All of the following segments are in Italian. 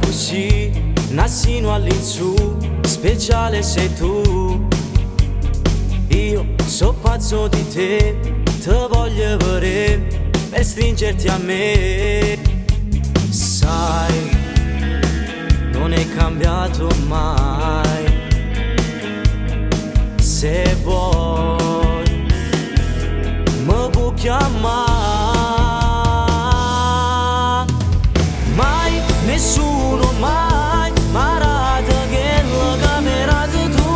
così, nassino all'insù, speciale sei tu. Io so pazzo di te, te voglio vedere per stringerti a me. Sai, non è cambiato mai. Se vuoi, mi puoi chiamare. Mai, nessuno mai, marata che la camerata tu.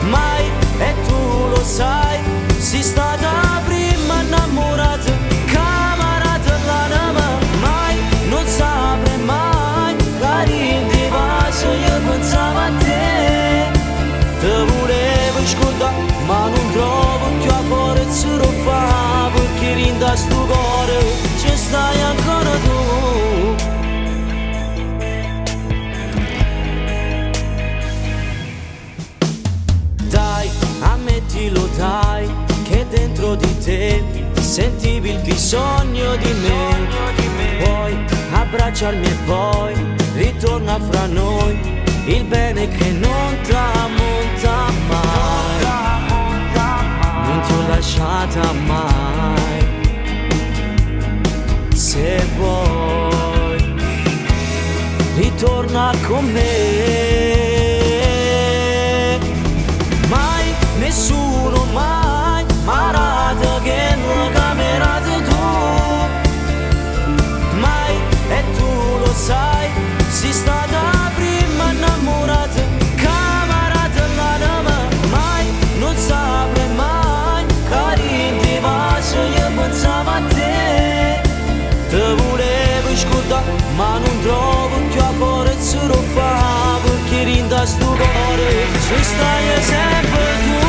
Mai, e tu lo sai, sei stata prima innamorata, camarata la nama. Mai, non saprei mai, carin di passo io pensavo a te. Te volevo scordare, ma non trovo più a forza lo fa, perché rinda sto cuore, ci stai ancora tu. Dai, ammettilo dai, che dentro di te sentivi il bisogno di me. Vuoi abbracciarmi e poi ritorna fra noi il bene che non tramonta mai, non ti ho lasciata mai. Se vuoi, ritorna con me. Mai, nessuno mai, marata che non camerata tu. Mai, e tu lo sai, sei stata prima innamorata, camarata la nama. Mai, non saprei mai, carin di passo io pensavo a te. Te volevo scordare, ma non trovo più a forza lo fa, perché rinda sto cuore, ci stai sempre tu.